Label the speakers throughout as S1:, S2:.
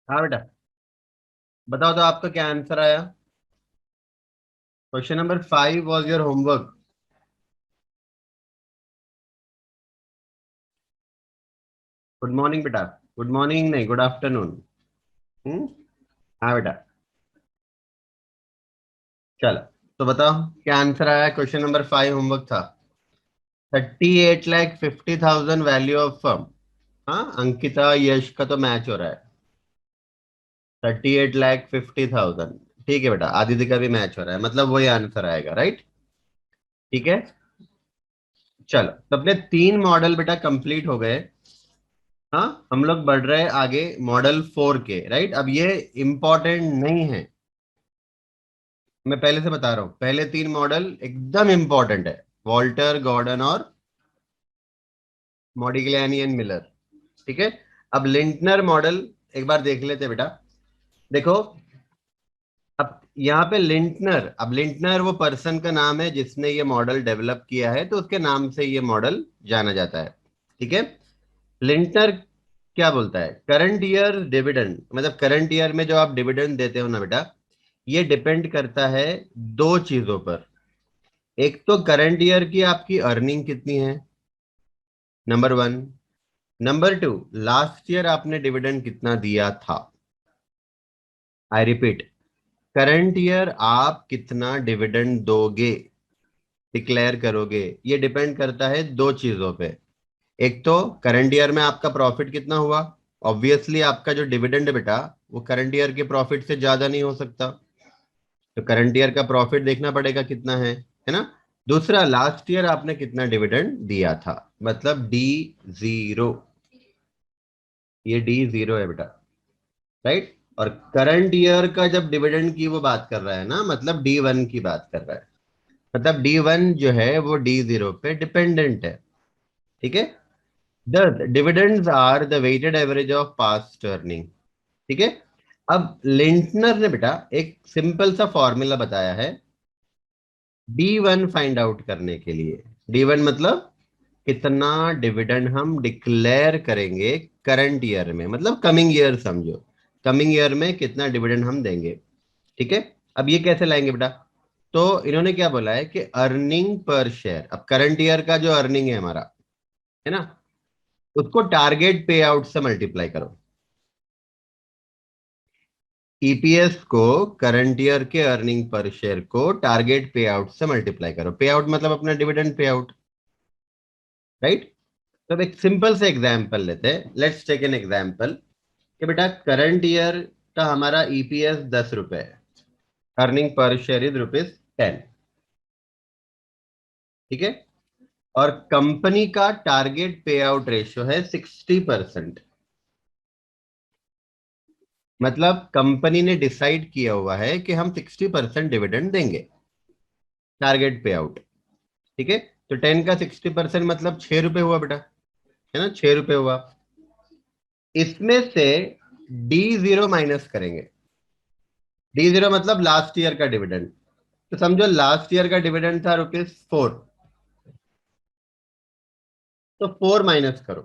S1: हाँ बेटा, बताओ तो आपका क्या आंसर आया। Question number 5 was your homework. Good morning बेटा। गुड मॉर्निंग नहीं, गुड आफ्टरनून। हम्म। हाँ बेटा। चलो, तो बताओ क्या आंसर आया। क्वेश्चन नंबर 5 होमवर्क था। 38,50,000 वैल्यू ऑफ फर्म। हाँ, अंकिता यश का तो मैच हो रहा है। 38,50,000। ठीक है बेटा, आदित्य का भी मैच हो रहा है, मतलब वही आंसर आएगा, राइट। ठीक है। चलो, तो अपने 3 मॉडल बेटा कंप्लीट हो गए। हाँ, हम लोग बढ़ रहे हैं आगे मॉडल 4 के, राइट। अब ये इंपॉर्टेंट नहीं है, मैं पहले से बता रहा हूं। पहले 3 मॉडल एकदम इंपॉर्टेंट है, वॉल्टर, गॉर्डन और मॉडिग्लियानी एंड मिलर। ठीक है। अब लिंटनर मॉडल एक बार देख लेते हैं बेटा। देखो, अब यहाँ पे लिंटनर, अब लिंटनर वो पर्सन का नाम है जिसने ये मॉडल डेवलप किया है, तो उसके नाम से ये मॉडल जाना जाता है। ठीक है। लिंटनर क्या बोलता है, करंट ईयर डिविडेंड, मतलब करंट ईयर में जो आप डिविडेंड देते हो ना बेटा, ये डिपेंड करता है 2 चीजों पर। एक तो करंट ईयर की आपकी अर्निंग कितनी है, नंबर 1। नंबर 2, लास्ट ईयर आपने डिविडेंड कितना दिया था। आई रिपीट, करंट ईयर आप कितना डिविडेंड दोगे, डिक्लेयर करोगे, ये डिपेंड करता है 2 चीजों पे। एक तो करंट ईयर में आपका प्रॉफिट कितना हुआ। ऑब्वियसली आपका जो डिविडेंड है बेटा, वो करंट ईयर के प्रॉफिट से ज्यादा नहीं हो सकता, तो करंट ईयर का प्रॉफिट देखना पड़ेगा कितना है ना। दूसरा, लास्ट ईयर आपने कितना डिविडेंड दिया था, मतलब D0। ये D0 है बेटा, राइट। और करंट ईयर का जब डिविडेंड की वो बात कर रहा है ना, मतलब D1 की बात कर रहा है, मतलब D1 जो है वो D0 पे डिपेंडेंट है। ठीक है। The dividends are the weighted average of past earning. ठीक है। अब लिंटनर ने बेटा एक सिंपल सा फॉर्मूला बताया है D1 फाइंड आउट करने के लिए। D1 मतलब कितना डिविडेंड हम डिक्लेयर करेंगे करंट ईयर में, मतलब कमिंग ईयर समझो, कमिंग ईयर में कितना डिविडेंड हम देंगे। ठीक है। अब ये कैसे लाएंगे बेटा, तो इन्होंने क्या बोला है कि अर्निंग पर शेयर, अब करंट ईयर का जो अर्निंग है हमारा, है ना, उसको टारगेट पे आउट से मल्टीप्लाई करो। ईपीएस को करंट ईयर के अर्निंग पर शेयर को टारगेट पे आउट से मल्टीप्लाई करो। पे आउट मतलब अपना डिविडेंड पे आउट, राइट। तो अब एक सिंपल से एग्जांपल लेते हैं, लेट्स टेक एन एग्जांपल कि बेटा करंट ईयर का हमारा ईपीएस 10 रुपए है, अर्निंग पर शेयर इज ₹10। ठीक है। और कंपनी का टारगेट पे आउट रेशियो है 60%। मतलब कंपनी ने डिसाइड किया हुआ है कि हम 60% डिविडेंड देंगे, टारगेट पे आउट। ठीक है। तो 10 का 60% मतलब 6 रुपए हुआ बेटा, है ना, 6 रुपए हुआ। इसमें से D0 माइनस करेंगे। D0 मतलब लास्ट ईयर का डिविडेंड। तो समझो लास्ट ईयर का डिविडेंड था ₹4, तो 4 माइनस करो,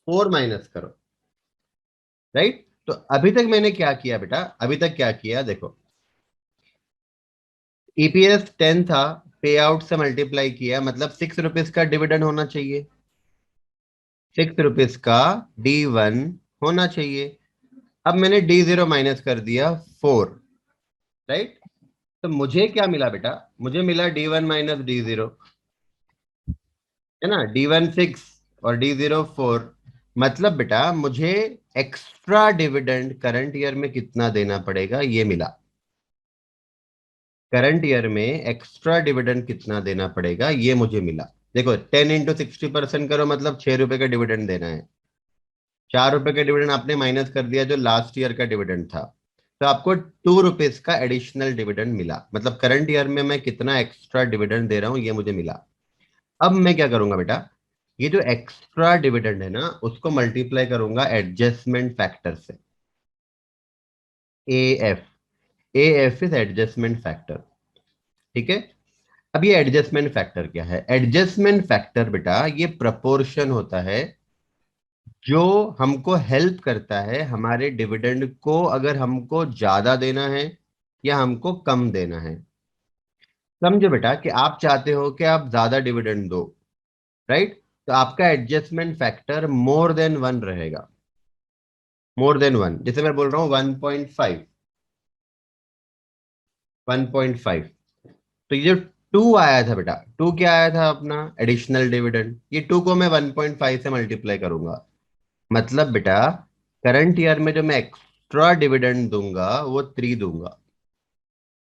S1: 4 माइनस करो, राइट। तो अभी तक मैंने क्या किया बेटा, अभी तक क्या किया देखो, ईपीएस 10 था, पे आउट से मल्टीप्लाई किया, मतलब ₹6 का डिविडेंड होना चाहिए, ₹6 का D1 होना चाहिए। अब मैंने D0 माइनस कर दिया 4, राइट। तो मुझे क्या मिला बेटा, मुझे मिला D1 माइनस D0, है ना। D1 6 और D0 4। मतलब बेटा मुझे एक्स्ट्रा डिविडेंड करंट ईयर में कितना देना पड़ेगा ये मिला। करंट ईयर में एक्स्ट्रा डिविडेंड कितना देना पड़ेगा ये मुझे मिला। देखो, 10 × 60% करो, मतलब 6 रुपए का डिविडेंड देना है। 4 रुपए का डिविडेंड आपने माइनस कर दिया जो लास्ट ईयर का डिविडेंड था, तो आपको ₹2 का एडिशनल डिविडेंड मिला। मतलब करंट ईयर में मैं कितना एक्स्ट्रा डिविडेंड दे रहा हूं ये मुझे मिला। अब मैं क्या करूंगा बेटा, ये जो एक्स्ट्रा डिविडेंड है ना, उसको मल्टीप्लाई करूंगा एडजस्टमेंट फैक्टर से। AF, AF is adjustment factor. ठीक है। अब ये एडजस्टमेंट फैक्टर क्या है, एडजस्टमेंट फैक्टर बेटा ये प्रपोर्शन होता है जो हमको हेल्प करता है हमारे डिविडेंड को, अगर हमको ज्यादा देना है या हमको कम देना है। समझो बेटा कि आप चाहते हो कि आप ज्यादा डिविडेंड दो, राइट? तो आपका adjustment factor more than one रहेगा। मोर देन वन, जैसे मैं बोल रहा हूँ 1.5, 1.5। तो ये जो टू आया था बेटा, टू क्या आया था अपना? Additional dividend. ये टू को मैं 1.5 से मल्टीप्लाई करूंगा, मतलब बेटा करंट ईयर में जो मैं एक्स्ट्रा डिविडेंड दूंगा वो 3 दूंगा।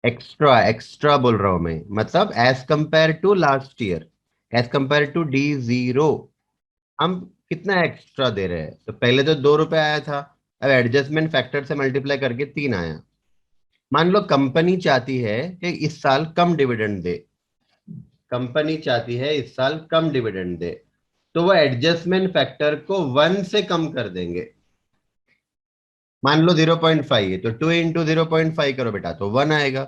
S1: एक्स्ट्रा एक्स्ट्रा बोल रहा हूं मैं, मतलब as compare to last year, as compare to D0 हम कितना एक्स्ट्रा दे रहे हैं। तो पहले तो 2 रुपए आया था, अब एडजस्टमेंट फैक्टर से मल्टीप्लाई करके 3 आया। मान लो कंपनी चाहती है कि इस साल कम डिविडेंड दे, कंपनी चाहती है इस साल कम डिविडेंड दे, तो वो एडजस्टमेंट फैक्टर को 1 से कम कर देंगे। मान लो 0.5 है, तो 2 × 0.5 करो बेटा, तो 1 आएगा,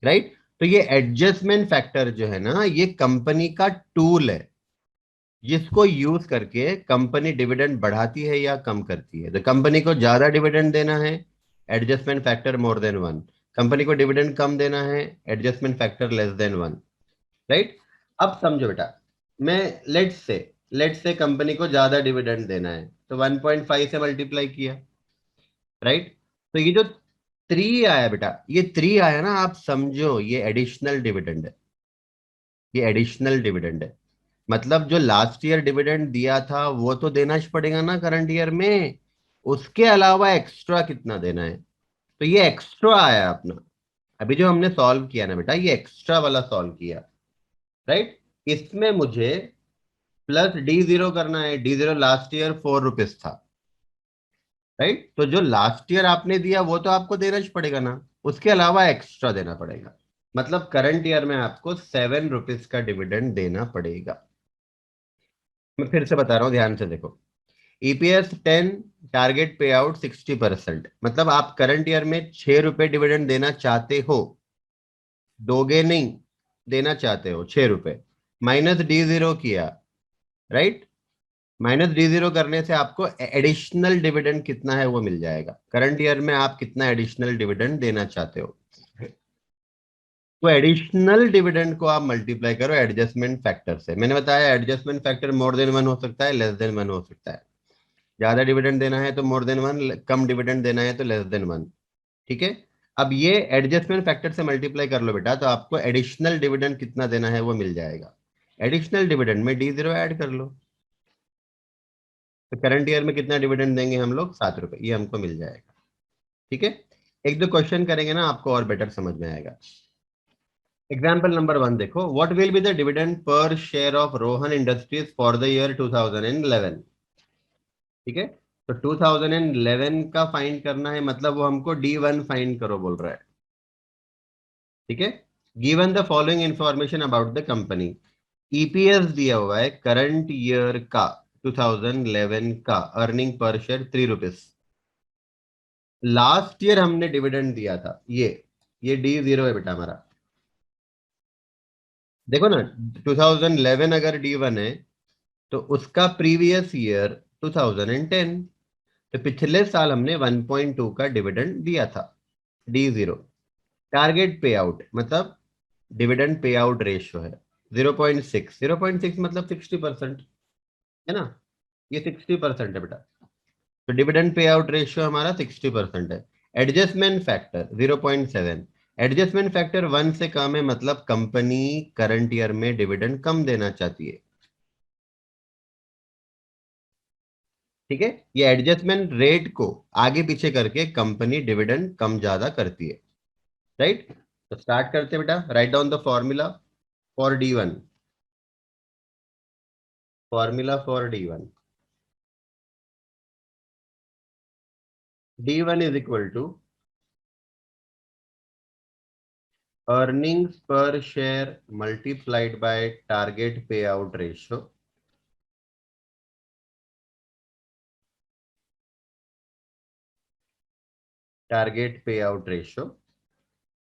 S1: राइट? तो ये एडजस्टमेंट फैक्टर जो है ना, ये कंपनी का टूल है जिसको यूज करके कंपनी डिविडेंड बढ़ाती है या कम करती है। तो कंपनी को ज्यादा डिविडेंड देना है, adjustment factor more than one. Company को डिविडेंड कम देना है, adjustment factor less than one, right? अब समझो बेटा, मैं लेट्स से कंपनी को ज्यादा डिविडेंड देना है, तो 1.5 से मल्टीप्लाई किया, राइट? तो ये जो 3 आया बेटा, ये 3 आया ना, आप समझो ये एडिशनल डिविडेंड है, ये एडिशनल डिविडेंड है। मतलब जो लास्ट ईयर डिविडेंड दिया था वो तो देना ही पड़ेगा ना करंट ईयर में, उसके अलावा एक्स्ट्रा कितना देना है। तो ये एक्स्ट्रा आया अपना, अभी जो हमने सॉल्व किया ना बेटा, ये एक्स्ट्रा वाला सॉल्व किया, राइट? इसमें मुझे प्लस D0 करना है। D0 लास्ट ईयर 4 रुपीज था, राइट? तो जो लास्ट ईयर आपने दिया वो तो आपको देना ही पड़ेगा ना, उसके अलावा एक्स्ट्रा देना पड़ेगा। मतलब करंट ईयर में आपको 7 रुपीज का डिविडेंड देना पड़ेगा। मैं फिर से बता रहा हूँ, ध्यान से देखो। EPS 10, टारगेट पे आउट 60%, मतलब आप करंट ईयर में 6 रुपए डिविडेंड देना चाहते हो, दोगे नहीं, देना चाहते हो 6 रुपए, माइनस D0 किया, राइट? माइनस D0 करने से आपको एडिशनल डिविडेंड कितना है वो मिल जाएगा। करंट ईयर में आप कितना एडिशनल डिविडेंड देना चाहते हो, तो एडिशनल डिविडेंड को आप मल्टीप्लाई करो एडजस्टमेंट फैक्टर से। मैंने बताया adjustment factor more than one हो सकता है, लेस देन वन हो सकता है। ज्यादा डिविडेंड देना है तो मोर देन वन, कम डिविडेंड देना है तो लेस देन वन, ठीक है? अब ये एडजस्टमेंट फैक्टर से मल्टीप्लाई कर लो बेटा, तो आपको एडिशनल डिविडेंड कितना देना है वो मिल जाएगा। एडिशनल डिविडेंड में D0 ऐड कर लो, तो करंट ईयर में कितना डिविडेंड देंगे हम लोग? 7 रुपए, ये हमको मिल जाएगा, ठीक है? एक दो क्वेश्चन करेंगे ना, आपको और बेटर समझ में आएगा। एग्जाम्पल नंबर 1 देखो, what will be the dividend per share of Rohan industries for the year 2011? ठीक है, तो 2011 का फाइंड करना है, मतलब वो हमको D1 फाइंड करो बोल रहा है, ठीक है? Given the following information about the company, EPS दिया हुआ है करंट ईयर का, 2011 का earning per share 3 rupees. Last year हमने डिविडेंड दिया था, ये D0 है बेटा हमारा। देखो ना, 2011 अगर D1 है तो उसका प्रीवियस ईयर 2010, तो पिछले साल हमने 1.2 का डिविडेंड दिया था, D0। टारगेट पे आउट मतलब डिविडेंड पे आउट रेशियो है 0.6, 0.6 मतलब 60%, है ना? ये 60% है बेटा, तो डिविडेंड पे आउट रेशियो हमारा 60% है। एडजस्टमेंट फैक्टर 0.7, एडजस्टमेंट फैक्टर 1 से कम है, मतलब कंपनी करंट ईयर में डिविडेंड कम देना चाहती है, ठीक है? ये एडजस्टमेंट रेट को आगे पीछे करके कंपनी डिविडेंड कम ज्यादा करती है, राइट? तो स्टार्ट करते हैं बेटा, write down the formula for D1। Formula for D1, D1 is equal to earnings per share multiplied by target pay out ratio, target pay out ratio,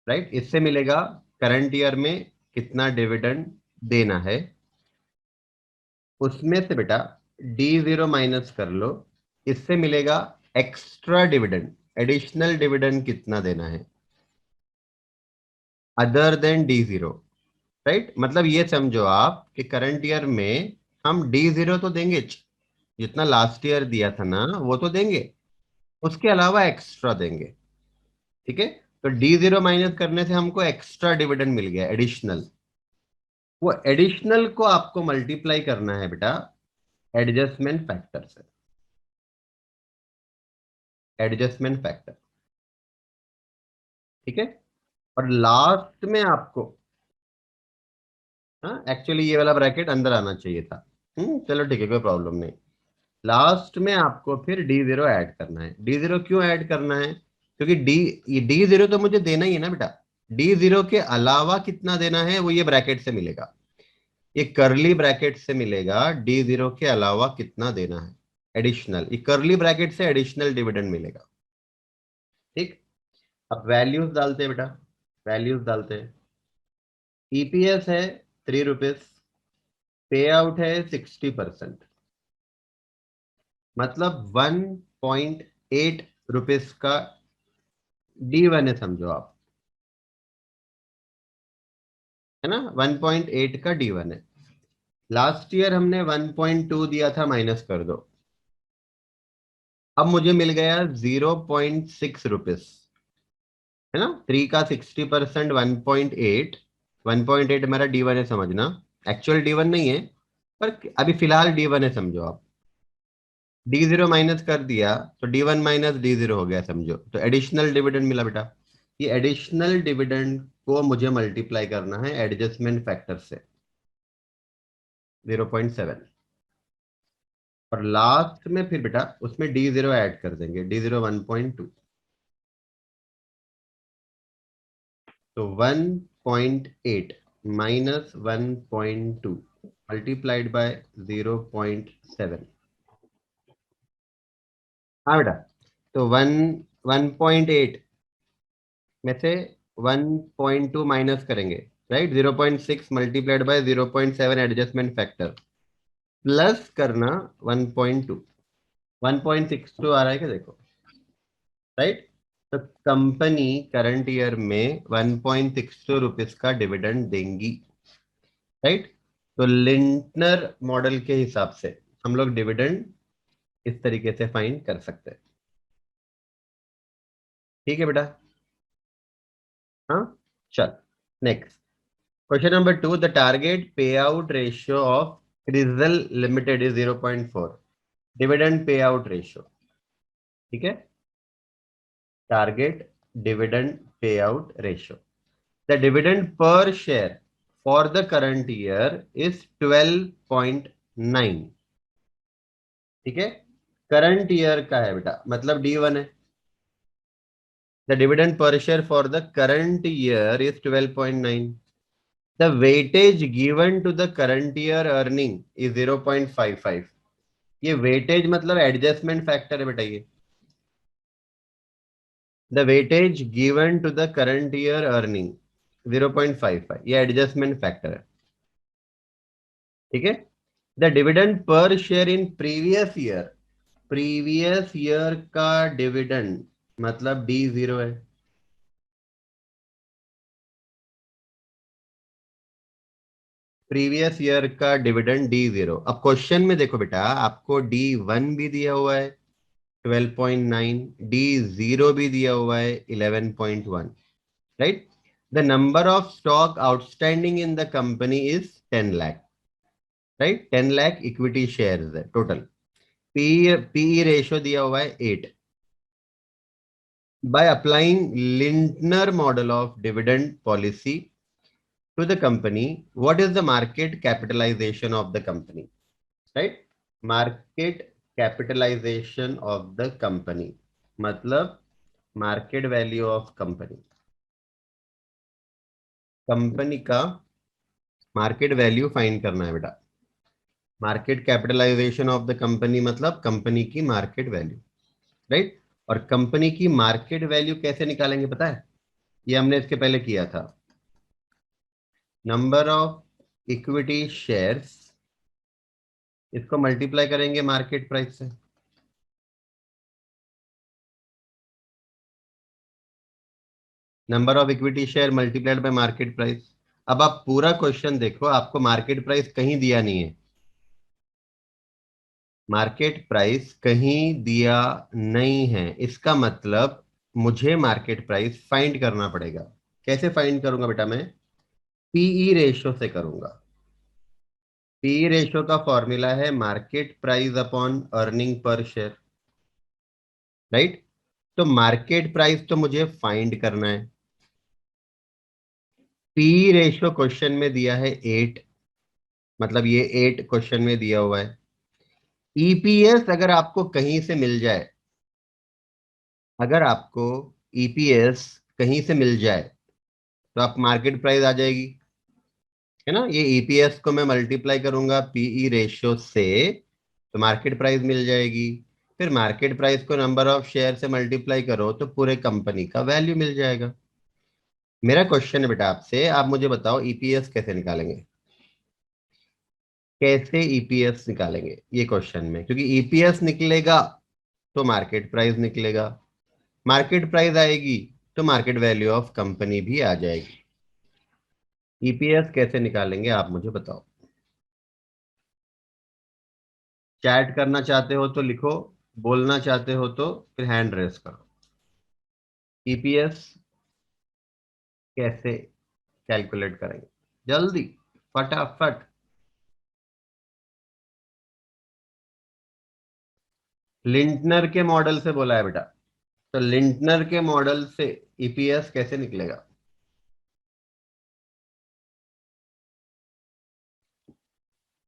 S1: right? इससे मिलेगा current year में कितना dividend देना है, उसमें से बेटा D0 माइनस कर लो, इससे मिलेगा एक्स्ट्रा डिविडेंड, एडिशनल डिविडेंड कितना देना है अदर देन D0, राइट। मतलब ये समझो आप कि करंट ईयर में हम D0 तो देंगे, जितना लास्ट ईयर दिया था ना वो तो देंगे, उसके अलावा एक्स्ट्रा देंगे। ठीक है, तो D0 माइनस करने से हमको एक्स्ट्रा डिविडेंड मिल गया, एडिशनल। वो एडिशनल को आपको मल्टीप्लाई करना है बेटा एडजस्टमेंट फैक्टर से, एडजस्टमेंट फैक्टर। ठीक है, और लास्ट में आपको, हाँ एक्चुअली ये वाला ब्रैकेट अंदर आना चाहिए था। चलो ठीक है, कोई प्रॉब्लम नहीं। लास्ट में आपको फिर D0 ऐड करना है। D0 क्यों ऐड करना है? क्योंकि ये D0 तो मुझे देना ही है ना बेटा। D0 के अलावा कितना देना है वो ये ब्रैकेट से मिलेगा, ये कर्ली ब्रैकेट से मिलेगा। D0 के अलावा कितना देना है एडिशनल, ये कर्ली ब्रैकेट से एडिशनल डिविडेंड मिलेगा। ठीक, अब वैल्यूज डालते हैं बेटा, वैल्यूज डालते हैं। ईपीएस है 3 रुपीज, पे आउट है 60%, मतलब 1.8 रुपीज का D1 है समझो आप, है ना। 1.8 का D1 है। लास्ट ईयर हमने 1.2 दिया था, माइनस कर दो। अब मुझे मिल गया 0.6 रुपीज, है ना। 3 का 60%, 1.8, 1.8 मेरा D1 है समझना, एक्चुअल D1 नहीं है, पर अभी फिलहाल D1 है समझो आप। D0 माइनस कर दिया तो D1 माइनस D0 हो गया समझो, तो एडिशनल डिविडेंड मिला बेटा। ये एडिशनल डिविडेंड को मुझे मल्टीप्लाई करना है एडजस्टमेंट फैक्टर से, 0.7। और लास्ट में फिर बेटा उसमें D0 ऐड कर देंगे, D0 1.2, तो 1.8 माइनस 1.2 मल्टीप्लाइड बाय 0.7। हाँ बेटा, तो 1.8 में से 1.2 माइनस करेंगे, right. 0.6 multiplied by 0.7 adjustment factor, plus करना 1.2, 1.62 आ रहा है क्या देखो, राइट। तो कंपनी करंट ईयर में 1.62 रुपीज का डिविडेंड देंगी, राइट। तो लिंटनर मॉडल के हिसाब से हम लोग डिविडेंड इस तरीके से फाइंड कर सकते हैं। ठीक है बेटा, हाँ चल। Next question number 2, the target pay out ratio of Crizal limited is 0.4, dividend pay out ratio. ठीक है, target dividend pay out ratio, the dividend per share for the current year is 12.9। ठीक है, करंट ईयर का है बेटा, मतलब D1 है। The dividend per share for the current year is 12.9. The weightage given to the current year earning is 0.55. ये weightage मतलब adjustment factor है बेटा ये। The weightage given to the current year earning 0.55, ये adjustment factor है। ठीक है, the dividend per share in previous year, previous year का dividend मतलब D0 है। प्रीवियस ईयर का डिविडेंड D0। अब क्वेश्चन में देखो बेटा, आपको D1 भी दिया हुआ है 12.9, D0 भी दिया हुआ है 11.1, right. The number of stock outstanding in the company is 10 lakh, right. 10 lakh equity shares है टोटल। पीई रेशियो दिया हुआ है 8। By applying Lintner model of dividend policy to the company, what is the market capitalization of the company, right? Market capitalization of the company मतलब market value of company, company का market value find करना है बेटा। Market capitalization of the company मतलब company की market value, right. और company की market value कैसे निकालेंगे पता है? ये हमने इसके पहले किया था, नंबर ऑफ इक्विटी शेयर्स इसको मल्टीप्लाई करेंगे मार्केट प्राइस से, number of equity share multiplied by market price. अब आप पूरा क्वेश्चन देखो, आपको मार्केट प्राइस कहीं दिया नहीं है, मार्केट प्राइस कहीं दिया नहीं है, इसका मतलब मुझे मार्केट प्राइस फाइंड करना पड़ेगा। कैसे फाइंड करूंगा बेटा मैं? पीई रेशियो से करूंगा। पीई रेशियो का फॉर्मूला है market price upon earning per share, right? तो मार्केट प्राइस तो मुझे फाइंड करना है। पीई रेशियो क्वेश्चन में दिया है 8, मतलब ये 8 क्वेश्चन में दिया हुआ है। ईपीएस अगर आपको कहीं से मिल जाए, अगर आपको ईपीएस कहीं से मिल जाए तो आप मार्केट प्राइस आ जाएगी, है ना? ये ईपीएस को मैं मल्टीप्लाई करूंगा पीई रेशियो से, तो मार्केट प्राइस मिल जाएगी। फिर मार्केट प्राइस को नंबर ऑफ शेयर से मल्टीप्लाई करो तो पूरे कंपनी का वैल्यू मिल जाएगा। मेरा क्वेश्चन है बेटा आपसे, आप मुझे बताओ ईपीएस कैसे निकालेंगे? कैसे ईपीएस निकालेंगे ये क्वेश्चन में, क्योंकि ईपीएस निकलेगा तो मार्केट प्राइस निकलेगा, मार्केट प्राइस आएगी तो मार्केट वैल्यू ऑफ कंपनी भी आ जाएगी। ईपीएस कैसे निकालेंगे आप मुझे बताओ। चैट करना चाहते हो तो लिखो, बोलना चाहते हो तो फिर हैंड रेस करो। ईपीएस कैसे कैलकुलेट करेंगे, जल्दी, फटाफट। लिंटनर के मॉडल से बोला है बेटा, तो लिंटनर के मॉडल से ईपीएस कैसे निकलेगा?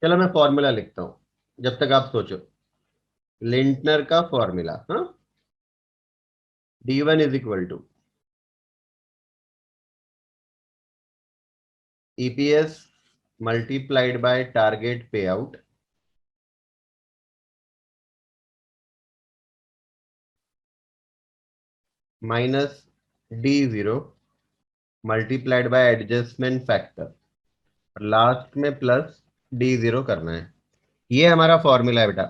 S1: चलो मैं फॉर्मूला लिखता हूं जब तक आप सोचो। लिंटनर का फॉर्मूला, हाँ, D1 is equal to EPS multiplied by target pay out minus D0 multiplied by adjustment factor, last में प्लस D0 करना है। ये हमारा फॉर्मूला है बेटा,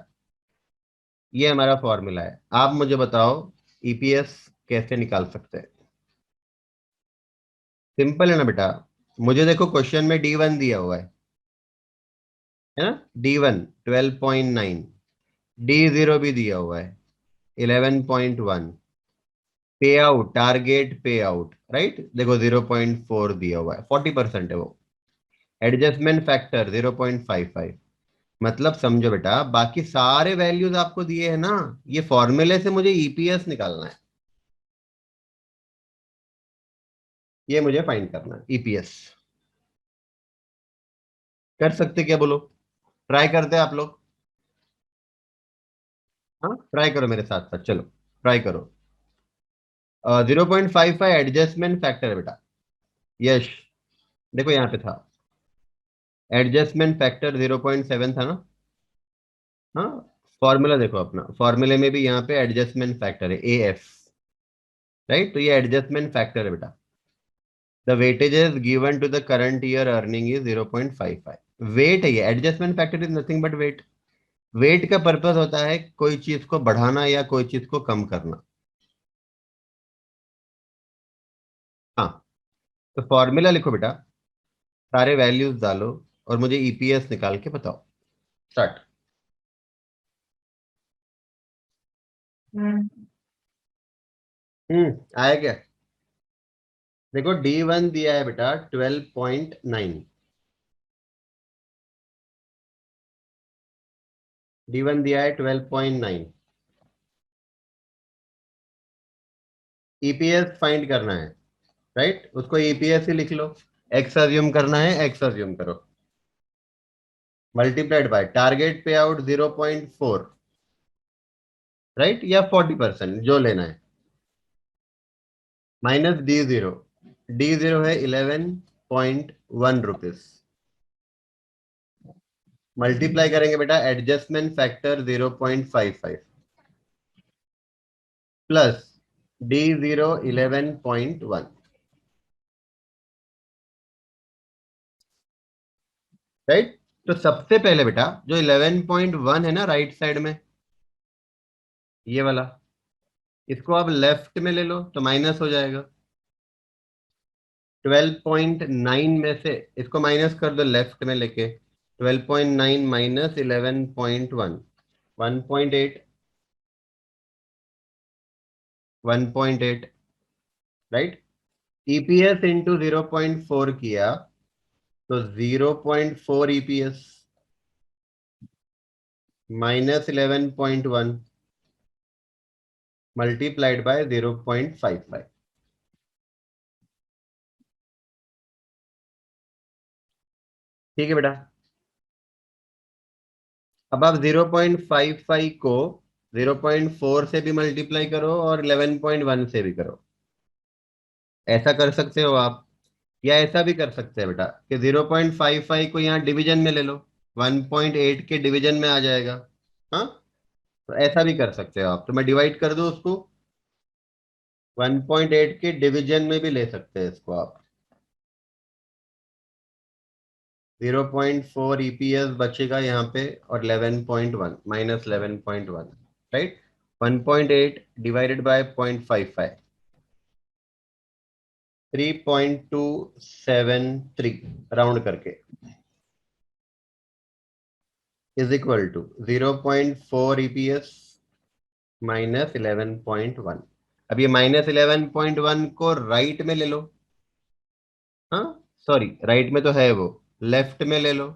S1: ये हमारा फॉर्मूला है। आप मुझे बताओ ईपीएस कैसे निकाल सकते हैं? सिंपल है ना बेटा, मुझे देखो क्वेश्चन में D1 दिया हुआ है ना? D1 12.9, D0 भी दिया हुआ है 11.1, पे out target pay out, right, देखो 0.4 दिया हुआ है, 40% है वो। Adjustment factor 0.55। मतलब समझो बेटा, बाकी सारे वैल्यूज आपको दिए हैं ना, ये फॉर्मूले से मुझे ईपीएस निकालना है, ये मुझे फाइंड करना है ईपीएस। कर सकते क्या बोलो? ट्राई करते हैं आप लोग? हाँ, ट्राई करो मेरे साथ साथ, चलो ट्राई करो। 0.55 एडजस्टमेंट फैक्टर है बेटा, यश, देखो यहाँ पे था एडजस्टमेंट फैक्टर 0.7 था ना? हाँ, फॉर्मूला देखो अपना, फॉर्मूले में भी यहाँ पे एडजस्टमेंट फैक्टर है AF, राइट? तो ये एडजस्टमेंट फैक्टर है बेटा। The weightages given to the current year earning is 0.55। Weight है ये, adjustment factor is nothing but weight. Weight का पर्पस होता है कोई चीज को बढ़ाना या कोई चीज को कम करना। हाँ, तो फॉर्मूला लिखो बेटा, सारे वैल्यूज डालो और मुझे ईपीएस निकाल के बताओ। स्टार्ट। आया क्या? देखो D1 दिया है बेटा 12.9, D1 दिया है 12.9। ईपीएस फाइंड करना है, राइट? उसको ईपीएस ही लिख लो। एक्स अज्यूम करना है, एक्स अज्यूम करो, multiplied by target pay out 0.4, right, या 40% जो लेना है, माइनस D0। D0 है 11.1 रुपीज, मल्टीप्लाई करेंगे बेटा adjustment factor 0.55 plus D0 11.1, right? तो सबसे पहले बेटा जो 11.1 है ना राइट साइड में, ये वाला, इसको आप लेफ्ट में ले लो तो माइनस हो जाएगा। 12.9 में से इसको माइनस कर दो लेफ्ट में लेके, 12.9 माइनस 11.1, 1.8, 1.8, राइट। ईपीएस इंटू 0.4 किया तो 0.4 ईपीएस माइनस 11.1 मल्टीप्लाइड बाय 0.55। ठीक है बेटा। अब आप 0.55 को 0.4 से भी मल्टीप्लाई करो और 11.1 से भी करो, ऐसा कर सकते हो आप। या ऐसा भी कर सकते हैं बेटा कि 0.55 को यहाँ डिवीजन में ले लो, 1.8 के डिवीजन में आ जाएगा। हाँ, तो ऐसा भी कर सकते हो आप, तो मैं डिवाइड कर दूं उसको, 1.8 के डिवीजन में भी ले सकते हैं इसको आप। 0.4 ईपीएस बचेगा यहाँ पे और 11.1 minus 11.1, right. 1.8 divided by 0.55, 3.273 round करके is equal to 0.4 EPS minus 11.1। अब ये माइनस 11.1 को राइट में ले लो। हाँ, सॉरी, राइट में तो है वो, लेफ्ट में ले लो,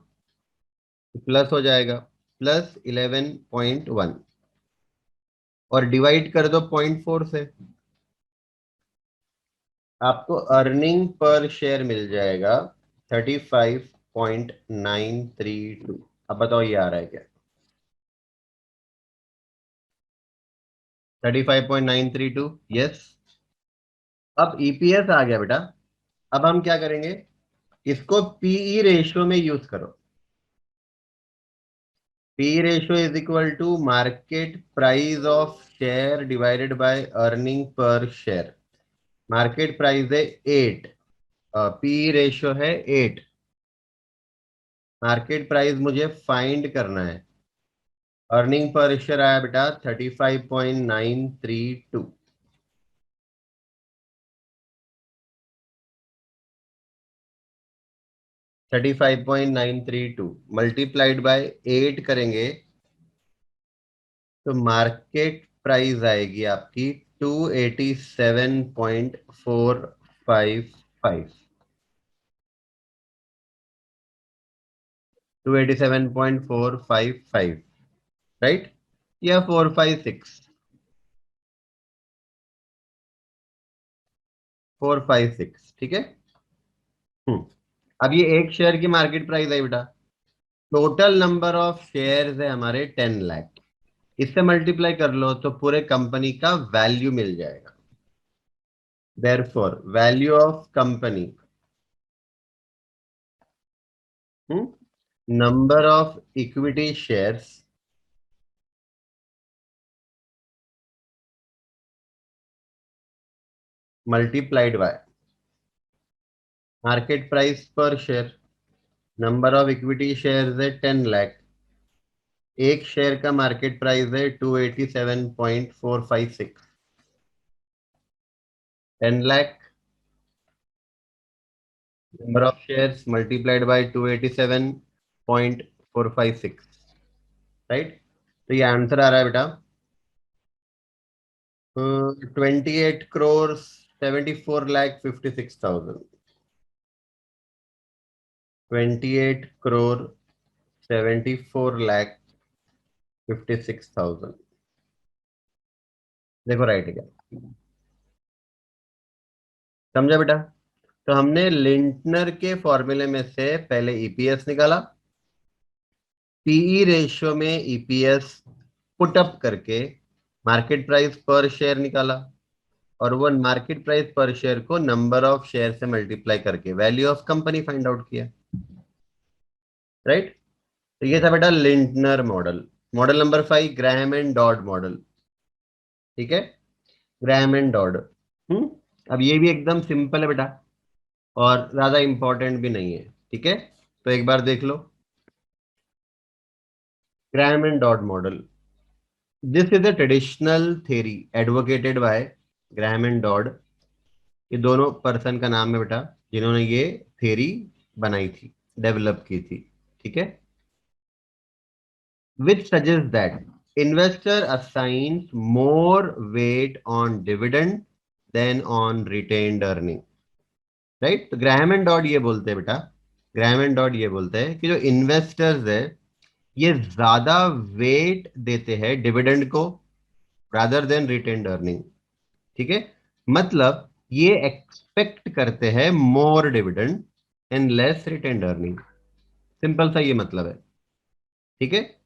S1: प्लस हो जाएगा, प्लस 11.1 और डिवाइड कर दो 0.4 से, आपको अर्निंग पर शेयर मिल जाएगा 35.932। अब बताओ ये आ रहा है क्या? 35.932, यस। अब ईपीएस आ गया बेटा। अब हम क्या करेंगे, इसको पीई रेशियो में यूज करो। P ratio is equal to market price of share divided by earning per share. Market price है 8, पी रेशियो है 8, मार्केट प्राइस मुझे फाइंड करना है। अर्निंग पर शेयर आया बेटा 35.932। 35.932 मल्टीप्लाइड बाय 8 करेंगे तो मार्केट प्राइस आएगी आपकी 287.455, 287.455, राइट, या 456, 456, ठीक है। हम्म। अब ये एक शेयर की मार्केट प्राइस है बेटा, टोटल नंबर ऑफ शेयर्स है हमारे 10 लाख, इससे मल्टीप्लाई कर लो तो पूरे कंपनी का वैल्यू मिल जाएगा। Therefore value of company, number of equity shares multiplied by market price per share. Number of equity shares है 10 लाख, एक शेयर का मार्केट प्राइस है 287.456, 10 lakh number of shares multiplied bye 287.456, right. तो ये आंसर आ रहा है बेटा 28 crore 74 lakh 56,000, 28 crore 74 lakh 56,000। देखो राइट है क्या? समझा बेटा? तो हमने लिंटनर के फॉर्मूले में से पहले ईपीएस निकाला, पीई रेशियो में ईपीएस पुट अप करके मार्केट प्राइस पर शेयर निकाला, और वो मार्केट प्राइस पर शेयर को नंबर ऑफ शेयर से मल्टीप्लाई करके value of company find out किया, राइट। तो ये था बेटा Lintner model. Model number 5 Graham and Dodd model, ठीक है, ग्राहम एंड डॉड। अब ये भी एकदम सिंपल है बेटा और ज्यादा इंपॉर्टेंट भी नहीं है, ठीक है। तो एक बार देख लो, Graham and Dodd model, this is a traditional theory advocated by Graham and Dodd. ये दोनों पर्सन का नाम है बेटा, जिन्होंने ये थ्योरी बनाई थी, डेवलप की थी। ठीक है, which suggests that investor assigns more weight on dividend than on retained earning, right. तो ग्राहम एंड डॉड ये बोलते हैं बेटा, ग्राहम एंड डॉड ये बोलते हैं कि जो इन्वेस्टर्स है ये ज्यादा वेट देते हैं डिविडेंड को रादर देन रिटेन्ड अर्निंग। ठीक है, मतलब ये एक्सपेक्ट करते हैं more dividend and less retained earning, simple सा ये मतलब है। ठीक है,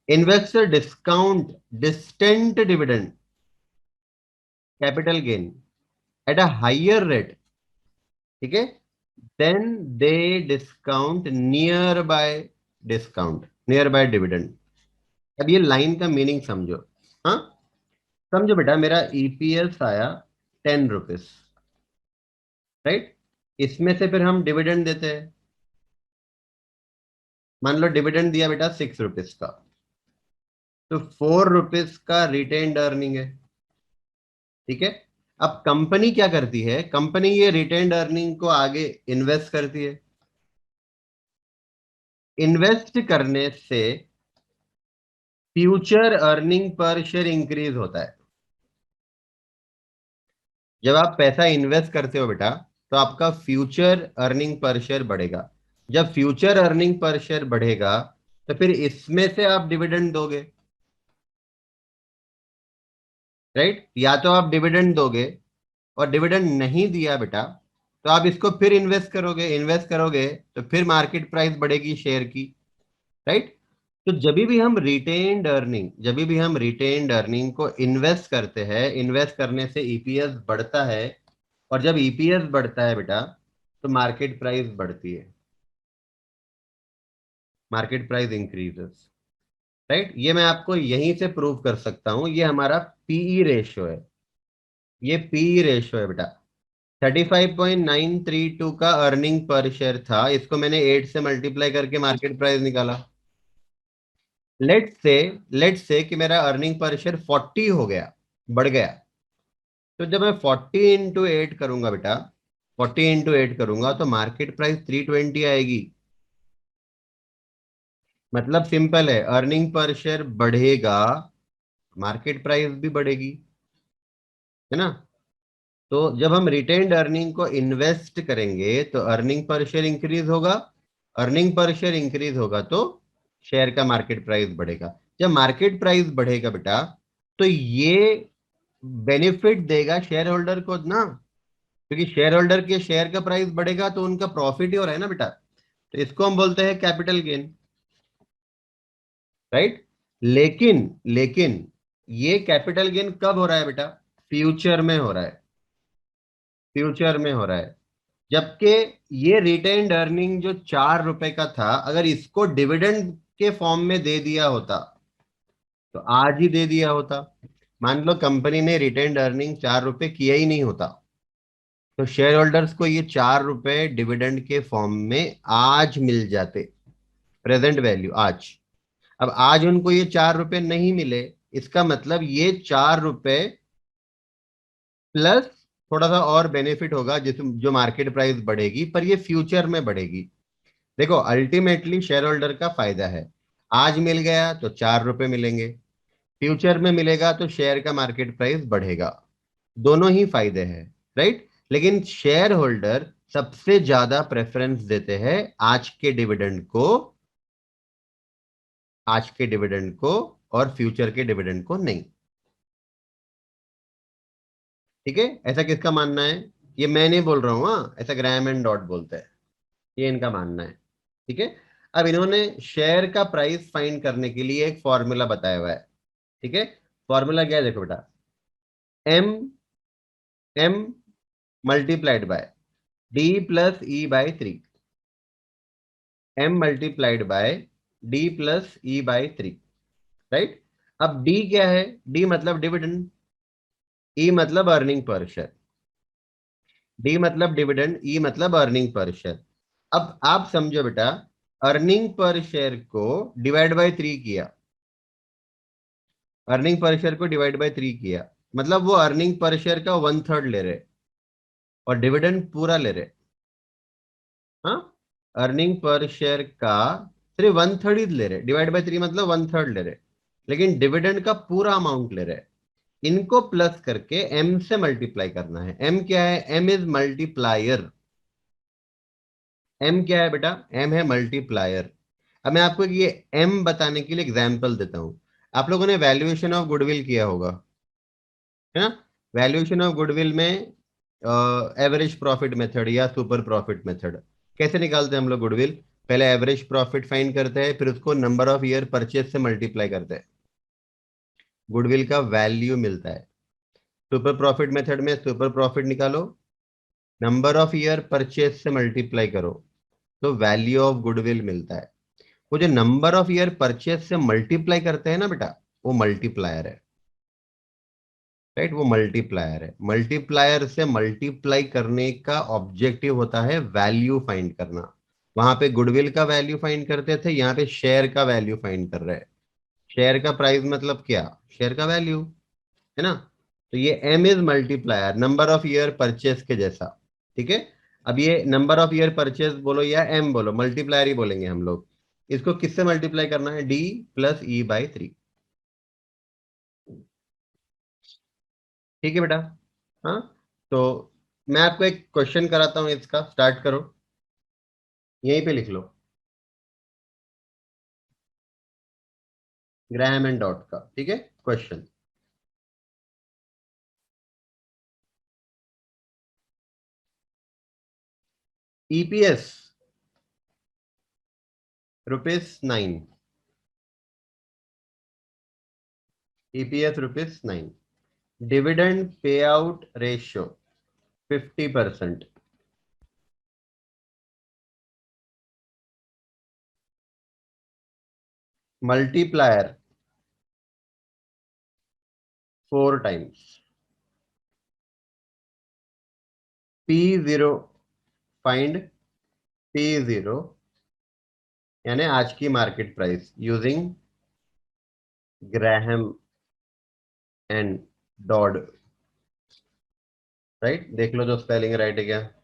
S1: investor discount distant dividend capital gain at a higher rate, ठीक है, then they discount near by dividend. अब ये लाइन का मीनिंग समझो। हाँ, समझो बेटा, मेरा ईपीएस आया 10 रुपीज, राइट। इसमें से फिर हम डिविडेंड देते हैं, मान लो डिविडेंड दिया बेटा 6 रुपीज का, तो 4 रुपीज का रिटेन्ड अर्निंग है। ठीक है, अब कंपनी क्या करती है, कंपनी ये रिटेन्ड अर्निंग को आगे इन्वेस्ट करती है। इन्वेस्ट करने से future earning per share increase होता है। जब आप पैसा इन्वेस्ट करते हो बेटा, तो आपका फ्यूचर अर्निंग पर शेयर बढ़ेगा। जब फ्यूचर अर्निंग पर शेयर बढ़ेगा तो फिर इसमें से आप डिविडेंड दोगे, राइट। या तो आप डिविडेंड दोगे, और डिविडेंड नहीं दिया बेटा तो आप इसको फिर इन्वेस्ट करोगे तो फिर मार्केट प्राइस बढ़ेगी शेयर की, राइट। तो जब भी हम रिटेन्ड अर्निंग को इन्वेस्ट करते हैं, इन्वेस्ट करने से ईपीएस बढ़ता है, और जब ईपीएस बढ़ता है बेटा तो मार्केट प्राइस बढ़ती है, मार्केट प्राइस इंक्रीजेस, राइट। ये मैं आपको यहीं से प्रूव कर सकता हूं, ये हमारा पीई रेशियो है, ये पीई रेशियो है बेटा। 35.932 का अर्निंग पर शेयर था, इसको मैंने 8 से मल्टीप्लाई करके मार्केट प्राइस निकाला। लेट्स से कि मेरा अर्निंग पर शेयर 40 हो गया, बढ़ गया। तो जब मैं 40 × 8 करूंगा बेटा, 40 × 8 करूंगा तो मार्केट प्राइस 320 आएगी। मतलब सिंपल है, अर्निंग पर शेयर बढ़ेगा, मार्केट प्राइस भी बढ़ेगी, है ना। तो जब हम रिटेन्ड अर्निंग को इन्वेस्ट करेंगे तो अर्निंग पर शेयर इंक्रीज होगा, अर्निंग पर शेयर इंक्रीज होगा तो शेयर का मार्केट प्राइस बढ़ेगा। जब मार्केट प्राइस बढ़ेगा बेटा तो ये बेनिफिट देगा शेयर होल्डर को ना, क्योंकि शेयर होल्डर के शेयर का प्राइस बढ़ेगा तो उनका प्रॉफिट ही हो रहा है ना बेटा। तो इसको हम बोलते हैं कैपिटल गेन, राइट। लेकिन लेकिन ये कैपिटल गेन कब हो रहा है बेटा, फ्यूचर में हो रहा है, फ्यूचर में हो रहा है। जबकि ये रिटेन्ड अर्निंग जो 4 रुपए का था, अगर इसको डिविडेंड के फॉर्म में दे दिया होता तो आज ही दे दिया होता। मान लो कंपनी ने रिटेन्ड अर्निंग 4 रुपए किया ही नहीं होता, तो शेयर होल्डर्स को ये 4 रुपए डिविडेंड के फॉर्म में आज मिल जाते, प्रेजेंट वैल्यू आज। अब आज उनको ये 4 रुपए नहीं मिले, इसका मतलब ये 4 रुपए प्लस थोड़ा सा और बेनिफिट होगा, जिस जो मार्केट प्राइस बढ़ेगी, पर ये फ्यूचर में बढ़ेगी। देखो, अल्टीमेटली शेयर होल्डर का फायदा है, आज मिल गया तो 4 रुपए मिलेंगे, फ्यूचर में मिलेगा तो शेयर का मार्केट प्राइस बढ़ेगा, दोनों ही फायदे हैं, राइट। लेकिन शेयर होल्डर सबसे ज्यादा प्रेफरेंस देते हैं आज के डिविडेंड को, आज के डिविडेंड को, और फ्यूचर के डिविडेंड को नहीं। ठीक है, ऐसा किसका मानना है, ये मैं नहीं बोल रहा हूं, हाँ, ऐसा ग्राहम एंड डॉट बोलते हैं, ये इनका मानना है। ठीक है, अब इन्होंने शेयर का प्राइस फाइंड करने के लिए एक फॉर्मूला बताया हुआ है। ठीक है, फॉर्मूला क्या है, देखो बेटा, M M multiplied by D plus E by 3, M multiplied by D plus E by 3, right. अब डी क्या है, डी मतलब डिविडेंड, ई मतलब अर्निंग पर शेयर, डी मतलब डिविडेंड, ई मतलब अर्निंग पर शेयर। अब आप समझो बेटा, अर्निंग पर शेयर को डिवाइड बाय 3 किया, अर्निंग पर शेयर को डिवाइड बाय 3 किया, मतलब वो अर्निंग पर शेयर का 1/3 ले रहे और डिविडेंड पूरा ले रहे। हाँ, अर्निंग पर शेयर का सिर्फ 1/3 ही ले रहे, डिवाइड बाय 3 मतलब 1/3 ले रहे, लेकिन डिविडेंड का पूरा अमाउंट ले रहे। इनको प्लस करके एम से मल्टीप्लाई करना है। एम क्या है? M is multiplier. एम क्या है बेटा? एम है मल्टीप्लायर। अब मैं आपको ये एम बताने के लिए एग्जांपल देता हूं। आप लोगों ने वैल्यूएशन ऑफ गुडविल किया होगा, है ना? वैल्यूएशन ऑफ गुडविल में एवरेज प्रॉफिट मेथड या सुपर प्रॉफिट मेथड कैसे निकालते हैं हम लोग गुडविल? पहले एवरेज प्रॉफिट फाइंड करते हैं, फिर उसको नंबर ऑफ ईयर परचेज से मल्टीप्लाई करते हैं, गुडविल का वैल्यू मिलता है। सुपर प्रॉफिट मेथड में सुपर प्रॉफिट निकालो, नंबर ऑफ ईयर परचेज से मल्टीप्लाई करो, तो वैल्यू ऑफ गुडविल मिलता है। वो जो नंबर ऑफ ईयर परचेज से मल्टीप्लाई करते हैं ना बेटा, वो मल्टीप्लायर है। राइट, वो मल्टीप्लायर है। मल्टीप्लायर से मल्टीप्लाई करने का ऑब्जेक्टिव होता है वैल्यू फाइंड करना। वहां पे गुडविल का वैल्यू फाइंड करते थे, यहाँ पे शेयर का वैल्यू फाइंड कर रहे हैं। शेयर का प्राइस मतलब क्या? शेयर का वैल्यू, है ना? तो ये M is multiplier, number of year purchase के जैसा। ठीक है, अब ये नंबर ऑफ ईयर परचेज बोलो या एम बोलो, मल्टीप्लायर ही बोलेंगे हम लोग। इसको किससे मल्टीप्लाई करना है? D plus E by 3। ठीक है बेटा। हाँ, तो मैं आपको एक क्वेश्चन कराता हूं, इसका स्टार्ट करो, यहीं पे लिख लो, ग्राहम एंड डॉट का। ठीक है, question. EPS ₹9। EPS ₹9। Dividend pay out ratio 50%। Multiplier 4 times. P0 find, P0 यानी आज की मार्केट प्राइस using Graham and Dodd. Right, देख लो जो स्पेलिंग राइट है क्या, है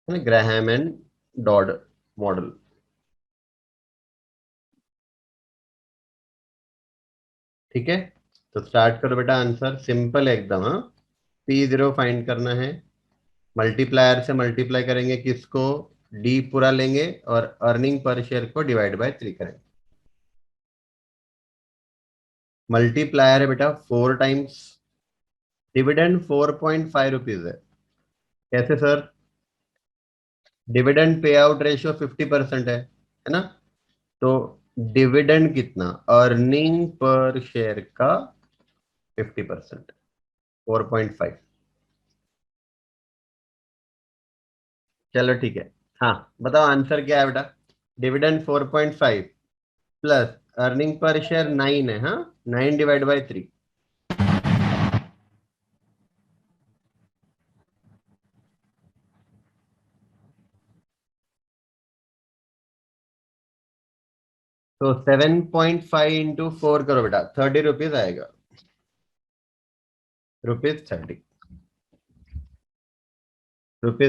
S1: ना? Graham and Dodd model. ठीक है, तो स्टार्ट करो बेटा, आंसर सिंपल है एकदम। हाँ, P0 फाइंड करना है, मल्टीप्लायर से मल्टीप्लाई करेंगे किसको? डी पूरा लेंगे और अर्निंग पर शेयर को डिवाइड बाय 3 करेंगे। मल्टीप्लायर है बेटा 4 टाइम्स, डिविडेंड 4.5 रुपीज है। कैसे sir? Dividend pay out ratio 50% है ना? तो डिविडेंड कितना? अर्निंग पर शेयर का 50%, 4.5। चलो ठीक है। हाँ, बताओ आंसर क्या है बेटा? Dividend 4.5 plus earning per share 9 है। हाँ, 9 डिवाइड बाई 3, तो 7.5 इंटू 4 करो बेटा, 30 रुपीज आएगा। ₹30,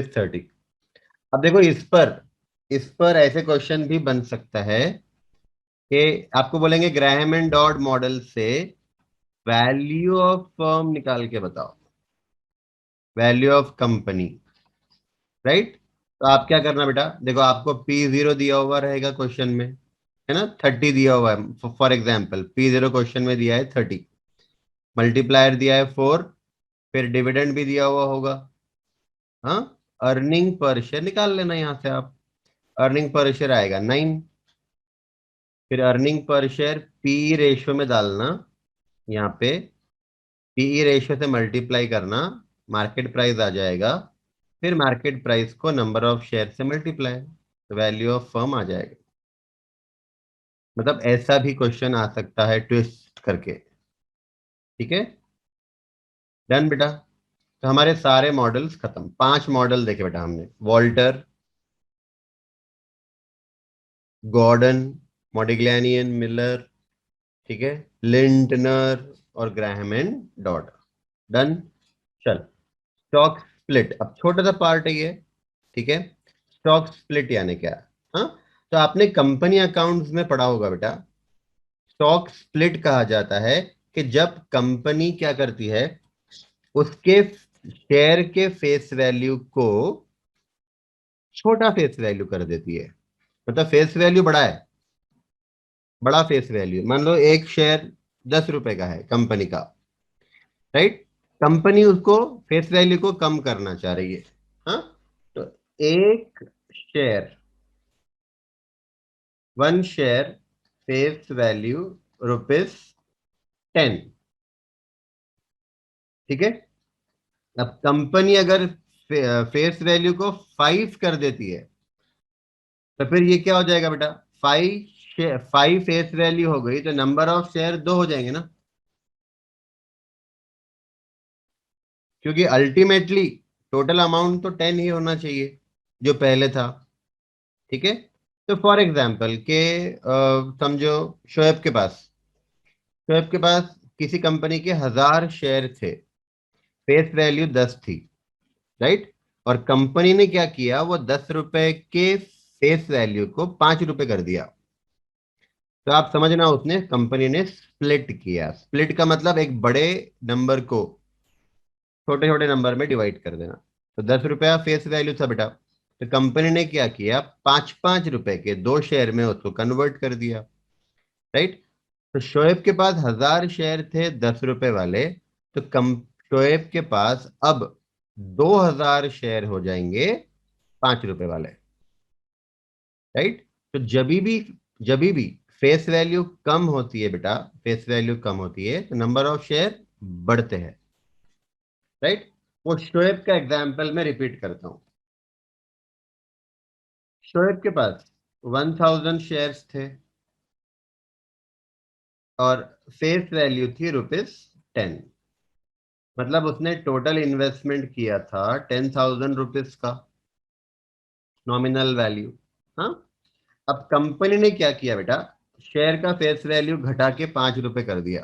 S1: ₹30। अब देखो इस पर ऐसे क्वेश्चन भी बन सकता है कि आपको बोलेंगे ग्राहम एंड डॉड मॉडल से वैल्यू ऑफ फर्म निकाल के बताओ, वैल्यू ऑफ कंपनी। राइट, तो आप क्या करना बेटा, देखो आपको P0 दिया हुआ रहेगा क्वेश्चन में, है ना? 30 दिया हुआ है, फॉर एग्जाम्पल P0 क्वेश्चन में दिया है 30, मल्टीप्लायर दिया है 4, फिर डिविडेंड भी दिया हुआ होगा। हाँ, अर्निंग पर शेयर निकाल लेना यहां से आप, अर्निंग पर शेयर आएगा 9, फिर earning per share P ratio में डालना, यहाँ पे पीई रेशियो से मल्टीप्लाई करना, मार्केट प्राइस आ जाएगा, फिर मार्केट प्राइस को नंबर ऑफ शेयर से मल्टीप्लाई, वैल्यू ऑफ फर्म आ जाएगा। मतलब ऐसा भी क्वेश्चन आ सकता है ट्विस्ट करके। ठीक है, डन बेटा। तो हमारे सारे मॉडल्स खत्म, 5 मॉडल देखे बेटा हमने, वॉल्टर, गॉर्डन, मॉडिग्लैनियन, मिलर। ठीक है, लिंटनर और ग्राहम एंड डॉट। डन। चल, स्टॉक स्प्लिट, अब छोटा सा पार्ट है ये। ठीक है, स्टॉक स्प्लिट यानी क्या? हाँ, तो आपने कंपनी अकाउंट्स में पढ़ा होगा बेटा, स्टॉक स्प्लिट कहा जाता है कि जब कंपनी क्या करती है, उसके शेयर के फेस वैल्यू को छोटा फेस वैल्यू कर देती है। मतलब फेस वैल्यू बड़ा है, बड़ा फेस वैल्यू, मान लो एक शेयर 10 रुपए का है कंपनी का, राइट? कंपनी उसको फेस वैल्यू को कम करना चाह रही है। हाँ, तो एक share, one share face value ₹10। ठीक है, अब कंपनी अगर फेस वैल्यू को 5 कर देती है, तो फिर ये क्या हो जाएगा बेटा? 5 फेस वैल्यू हो गई तो नंबर ऑफ शेयर 2 हो जाएंगे ना, क्योंकि अल्टीमेटली टोटल अमाउंट तो 10 ही होना चाहिए जो पहले था। ठीक है, तो फॉर एग्जाम्पल के समझो शोएब के पास किसी कंपनी के 1000 शेयर थे, फेस वैल्यू 10 थी, राइट? और कंपनी ने क्या किया, वो 10 रुपए के फेस वैल्यू को 5 रुपए कर दिया। तो आप समझना, उसने कंपनी ने स्प्लिट किया। स्प्लिट का मतलब एक बड़े नंबर को छोटे छोटे नंबर में डिवाइड कर देना। तो 10 रुपया फेस वैल्यू था बेटा, तो कंपनी ने क्या किया, 5 5 रुपए के 2 शेयर में उसको कन्वर्ट कर दिया, राइट? तो शोएब के पास 1000 शेयर थे 10 रुपए वाले, तो कम शोएब के पास अब 2000 शेयर हो जाएंगे 5 रुपए वाले, राइट? तो जब भी फेस वैल्यू कम होती है बेटा, फेस वैल्यू कम होती है तो नंबर ऑफ शेयर बढ़ते हैं, राइट? वो शोएब का एग्जाम्पल मैं रिपीट करता हूं। शोएब के पास 1000 शेयर्स थे और फेस वैल्यू थी ₹10। मतलब उसने टोटल इन्वेस्टमेंट किया था 10,000 रुपीज का नॉमिनल वैल्यू। हाँ, अब कंपनी ने क्या किया बेटा, शेयर का फेस वैल्यू घटा के 5 रुपए कर दिया।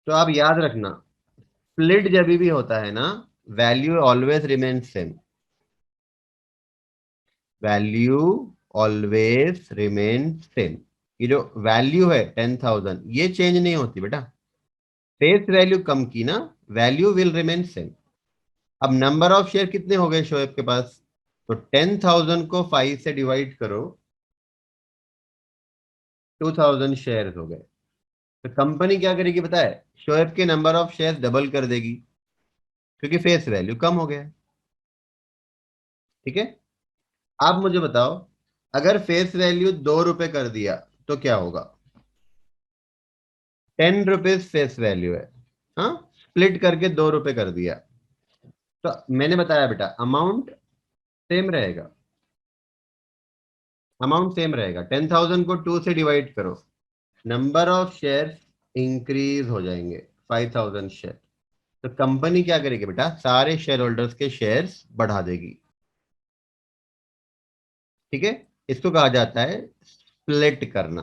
S1: तो आप याद रखना, स्प्लिट जब भी होता है ना, value always remain same. Value always remain same. ये जो वैल्यू है 10,000, ये चेंज नहीं होती बेटा। फेस वैल्यू कम की ना, वैल्यू विल रिमेन सेम। अब नंबर ऑफ शेयर कितने हो गए शोएब के पास? तो 10,000 को 5 से डिवाइड करो, 2,000 शेयर हो गए। तो कंपनी क्या करेगी पता है? शोएब के नंबर ऑफ शेयर डबल कर देगी, क्योंकि फेस वैल्यू कम हो गया है। ठीक है, आप मुझे बताओ, अगर फेस वैल्यू 2 रुपए कर दिया तो क्या होगा? 10 रुपीज फेस वैल्यू है, हाँ, स्प्लिट करके 2 रुपए कर दिया, तो मैंने बताया बेटा अमाउंट सेम रहेगा। अमाउंट सेम रहेगा, 10,000 को 2 से डिवाइड करो, नंबर ऑफ शेयर इंक्रीज हो जाएंगे, 5,000 शेयर। तो कंपनी क्या करेगी बेटा, सारे शेयर होल्डर्स के शेयर्स बढ़ा देगी। ठीक है, इसको कहा जाता है स्प्लिट करना।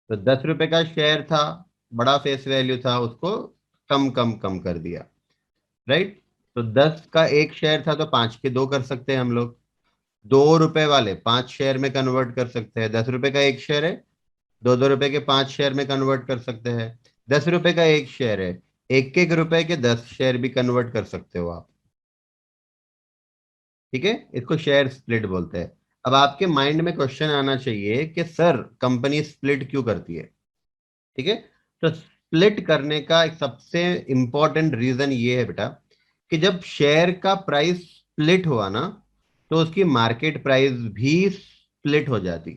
S1: तो 10 रुपए का शेयर था, बड़ा फेस वैल्यू था, उसको कम कम कम कर दिया, राइट? तो 10 का एक शेयर था तो 5 के 2 कर सकते हैं हम लोग। 2 रुपए वाले 5 शेयर में कन्वर्ट कर सकते हैं, 10 रुपए का एक शेयर है, 2 2 रुपए के 5 शेयर में कन्वर्ट कर सकते हैं। 10 रुपए का एक शेयर है, एक एक रुपए के 10 शेयर भी कन्वर्ट कर सकते हो आप। ठीक है, इसको शेयर स्प्लिट बोलते हैं। अब आपके माइंड में क्वेश्चन आना चाहिए कि सर कंपनी स्प्लिट क्यों करती है? ठीक है, तो स्प्लिट करने का एक सबसे इंपॉर्टेंट रीजन ये है बेटा, कि जब शेयर का प्राइस स्प्लिट हुआ ना, तो उसकी मार्केट प्राइस भी स्प्लिट हो जाती।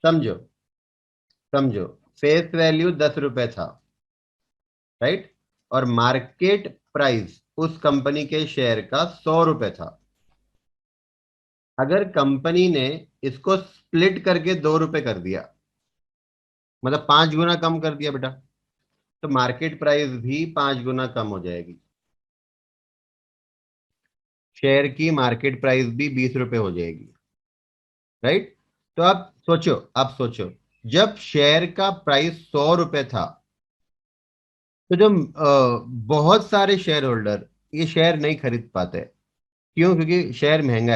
S1: समझो, समझो, फेस वैल्यू 10 रुपए था, राइट? और मार्केट प्राइस उस कंपनी के शेयर का 100 रुपए था। अगर कंपनी ने इसको स्प्लिट करके 2 रुपए कर दिया, मतलब 5 गुना कम कर दिया बेटा, तो मार्केट प्राइस भी 5 गुना कम हो जाएगी। शेयर की मार्केट प्राइस भी 20 रुपए हो जाएगी, राइट? तो आप सोचो, आप सोचो, जब शेयर का प्राइस 100 रुपए था, तो जो बहुत सारे शेयर होल्डर ये शेयर नहीं खरीद पाते। क्यों? क्योंकि शेयर महंगा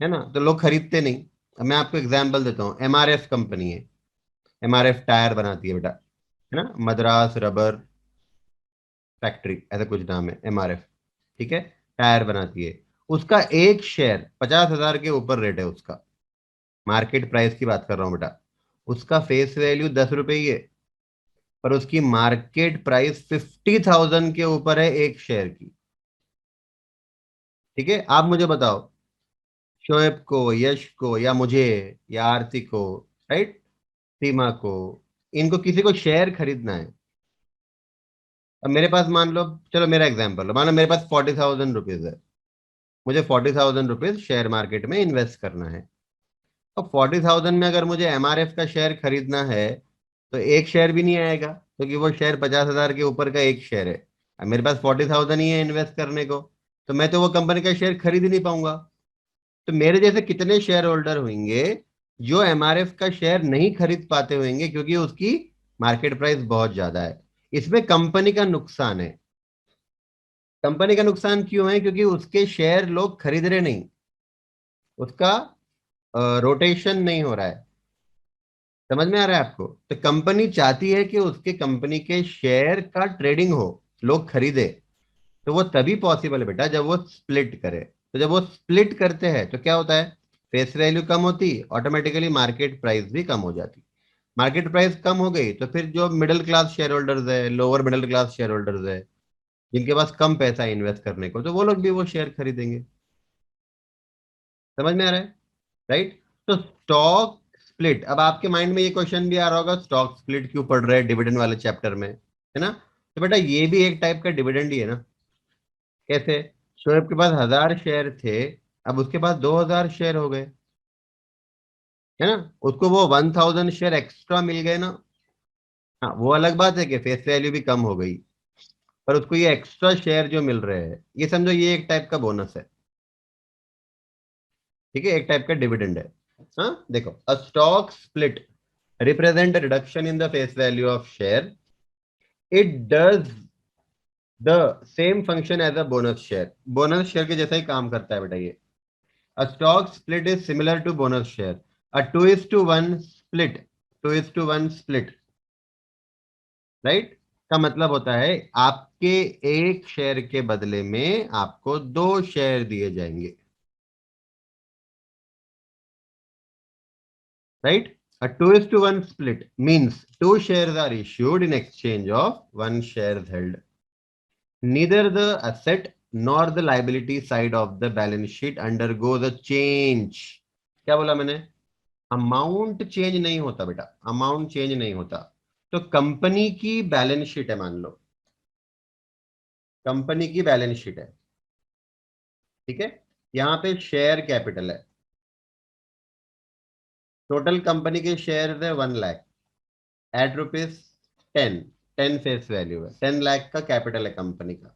S1: है ना, तो लोग खरीदते नहीं। अब मैं आपको एग्जांपल देता हूँ, एमआरएफ कंपनी है, एमआरएफ टायर बनाती है बेटा, है ना, मद्रास रबर फैक्ट्री ऐसा कुछ नाम है एमआरएफ। ठीक है, टायर बनाती है। उसका एक शेयर 50,000 के ऊपर रेट है उसका, मार्केट प्राइस की बात कर रहा हूँ बेटा। उसका फेस वैल्यू 10 रुपए ही है, पर उसकी मार्केट प्राइस 50,000 के ऊपर है एक शेयर की। ठीक है, आप मुझे बताओ, शोएब को, यश को, या मुझे, या आरती को, राइट, सीमा को, इनको किसी को शेयर खरीदना है। अब मेरे पास मान लो, चलो मेरा एग्जांपल लो, मान लो मेरे पास 40,000 रुपीज है, मुझे 40,000 रुपीज शेयर मार्केट में इन्वेस्ट करना है। अब 40,000 में अगर मुझे एमआरएफ का शेयर खरीदना है, तो एक शेयर भी नहीं आएगा, क्योंकि वो शेयर 50,000 के ऊपर का एक शेयर है। अब मेरे पास 40,000 ही है इन्वेस्ट करने को, तो मैं तो वो कंपनी का शेयर खरीद ही नहीं पाऊंगा। तो मेरे जैसे कितने शेयर होल्डर होंगे जो एमआरएफ का शेयर नहीं खरीद पाते होंगे, क्योंकि उसकी मार्केट प्राइस बहुत ज्यादा है। इसमें कंपनी का नुकसान है। कंपनी का नुकसान क्यों है? क्योंकि उसके शेयर लोग खरीद रहे नहीं, उसका रोटेशन नहीं हो रहा है। समझ में आ रहा है आपको? तो कंपनी चाहती है कि उसके कंपनी के शेयर का ट्रेडिंग हो, लोग खरीदे। तो वो तभी पॉसिबल है बेटा जब वो स्प्लिट करे। तो जब वो स्प्लिट करते हैं तो क्या होता है? फेस वैल्यू कम होती, ऑटोमेटिकली मार्केट प्राइस भी कम हो जाती। मार्केट प्राइस कम हो गई तो फिर जो मिडिल क्लास शेयर होल्डर्स है, lower middle class share holders है, जिनके पास कम पैसा है इन्वेस्ट करने को, तो वो लोग भी वो शेयर खरीदेंगे। समझ में आ रहा है? राइट। तो स्टॉक स्प्लिट, अब आपके माइंड में ये क्वेश्चन भी आ रहा होगा, स्टॉक स्प्लिट क्यों पढ़ रहे हैं डिविडेंड वाले चैप्टर में, है ना? तो बेटा ये भी एक टाइप का डिविडेंड ही है ना। कैसे? शोएब के पास 1,000 शेयर थे, अब उसके पास 2,000 शेयर हो गए, है ना? उसको वो 1,000 शेयर एक्स्ट्रा मिल गए ना। हाँ, वो अलग बात है कि फेस वैल्यू भी कम हो गई, पर उसको ये एक्स्ट्रा शेयर जो मिल रहे हैं, ये समझो ये एक टाइप का बोनस है। ठीक है, एक टाइप का डिविडेंड है। हाँ देखो, a stock split represent a reduction in the face value of share. It does the same function as a bonus share. Bonus share के जैसा ही काम करता है बेटा ये। A stock split is similar to bonus share. A 2:1 split, 2:1 split, right, का मतलब होता है आपके एक शेयर के बदले में आपको दो शेयर दिए जाएंगे, right. A 2:1 split means two shares are issued in exchange of one share held. Neither the asset nor the liability side of the balance sheet undergoes a change. क्या बोला मैंने? अमाउंट चेंज नहीं होता बेटा, amount change नहीं होता। तो company की बैलेंस शीट है, मान लो कंपनी की बैलेंस शीट है, ठीक है। यहाँ पे शेयर कैपिटल है, टोटल कंपनी के शेयर है 1 lakh at rupees 10, 10 face value है, 10 लाख का कैपिटल है कंपनी का,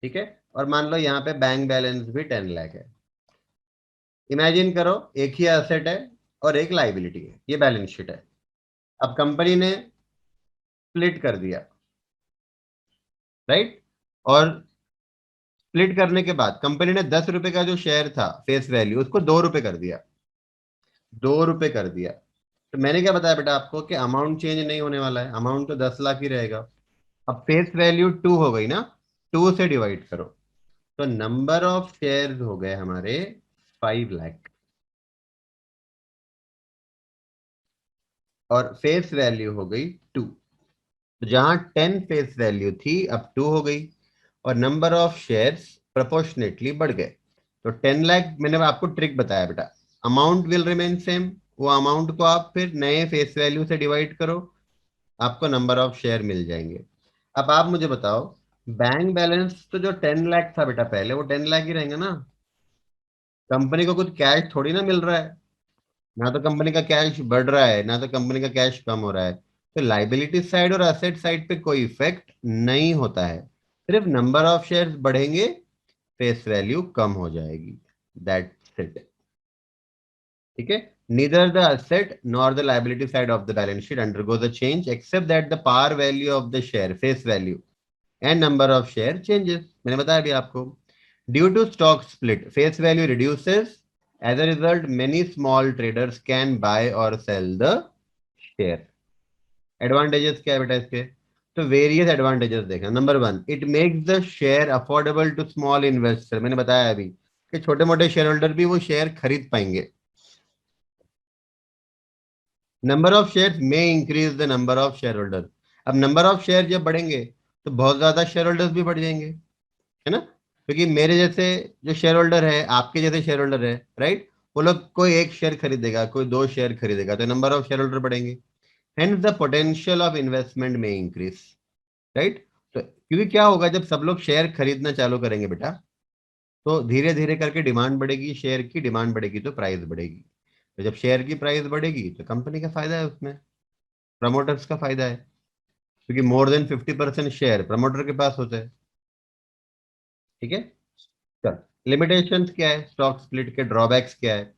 S1: ठीक है। और मान लो यहाँ पे बैंक बैलेंस भी 10 लाख है। इमेजिन करो, एक ही एसेट है और एक लाइबिलिटी है, ये बैलेंस शीट है। अब कंपनी ने स्प्लिट कर दिया, राइट, और स्प्लिट करने के बाद कंपनी ने 10 रुपए का जो शेयर था फेस वैल्यू, उसको 2 रुपए कर दिया, 2 रुपए कर दिया। तो मैंने क्या बताया बेटा आपको कि अमाउंट चेंज नहीं होने वाला है, अमाउंट तो 10 लाख ही रहेगा। अब फेस वैल्यू 2 हो गई ना, 2 से डिवाइड करो, तो नंबर ऑफ शेयर हो गए हमारे 5 लाख, और फेस वैल्यू हो गई 2। तो जहां 10 फेस वैल्यू थी, अब 2 हो गई, और नंबर ऑफ शेयर्स प्रोपोर्शनेटली बढ़ गए। तो 10 लाख, मैंने आपको ट्रिक बताया बेटा, अमाउंट विल रिमेन सेम, वो अमाउंट को आप फिर नए फेस वैल्यू से डिवाइड करो, आपको नंबर ऑफ शेयर मिल जाएंगे। अब आप मुझे बताओ, बैंक बैलेंस तो जो 10 लाख था बेटा पहले, वो 10 लाख ही रहेंगे ना। कंपनी को कुछ कैश थोड़ी ना मिल रहा है, ना तो कंपनी का कैश बढ़ रहा है, ना तो कंपनी का कैश कम हो रहा है। तो लाइबिलिटी साइड और असेट साइड पे कोई इफेक्ट नहीं होता है, सिर्फ नंबर ऑफ शेयर्स बढ़ेंगे, फेस वैल्यू कम हो जाएगी, दैट्स इट। ठीक है। neither the asset nor the liability side of the balance sheet undergoes a change except that the par value of the share face value and number of share changes. मैंने बताया अभी आपको. Due to stock split, face value reduces. As a result, many small traders can buy or sell the share. Advantages क्या है बेटा इसके? तो various advantages देखा. Number one, it makes the share affordable to small investor. मैंने बताया अभी कि छोटे मोटे शेयर होल्डर भी वो शेयर खरीद पाएंगे. नंबर ऑफ शेयर में increase the number of share holder. अब नंबर ऑफ शेयर जब बढ़ेंगे तो बहुत ज्यादा शेयर होल्डर्स भी बढ़ जाएंगे, है ना? क्योंकि मेरे जैसे जो शेयर होल्डर है, आपके जैसे शेयर होल्डर है, राइट, वो लोग कोई एक शेयर खरीदेगा, कोई दो शेयर खरीदेगा, तो नंबर ऑफ शेयर होल्डर बढ़ेंगे. Hence the potential of investment में इंक्रीज, राइट. तो क्योंकि क्या होगा, जब सब लोग शेयर खरीदना चालू करेंगे बेटा, तो धीरे धीरे करके डिमांड बढ़ेगी, शेयर की डिमांड बढ़ेगी तो प्राइस बढ़ेगी. तो जब शेयर की प्राइस बढ़ेगी तो कंपनी का फायदा है, उसमें प्रमोटर्स का फायदा है, क्योंकि मोर देन 50% शेयर प्रमोटर के पास होता है. ठीक है. चल, लिमिटेशंस क्या है स्टॉक स्प्लिट के, ड्रॉबैक्स क्या है?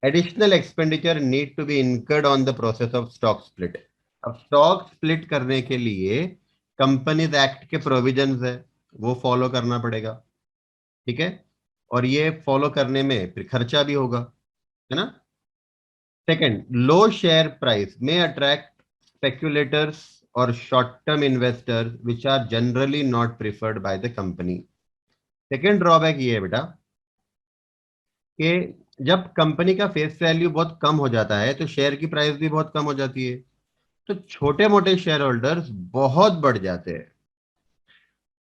S1: Additional expenditure need to be incurred on the process of stock split. अब स्टॉक स्प्लिट करने के लिए कंपनीज एक्ट के प्रोविजंस है, वो फॉलो करना पड़ेगा. ठीक है. और ये फॉलो करने में फिर खर्चा भी होगा, है ना? सेकंड, लो शेयर प्राइस में अट्रैक्ट स्पेक्यूलेटर्स और short term investors which are generally not preferred by the company. Second drawback ये है बेटा कि जब कंपनी का फेस वैल्यू बहुत कम हो जाता है तो शेयर की प्राइस भी बहुत कम हो जाती है, तो छोटे मोटे शेयर होल्डर्स बहुत बढ़ जाते हैं,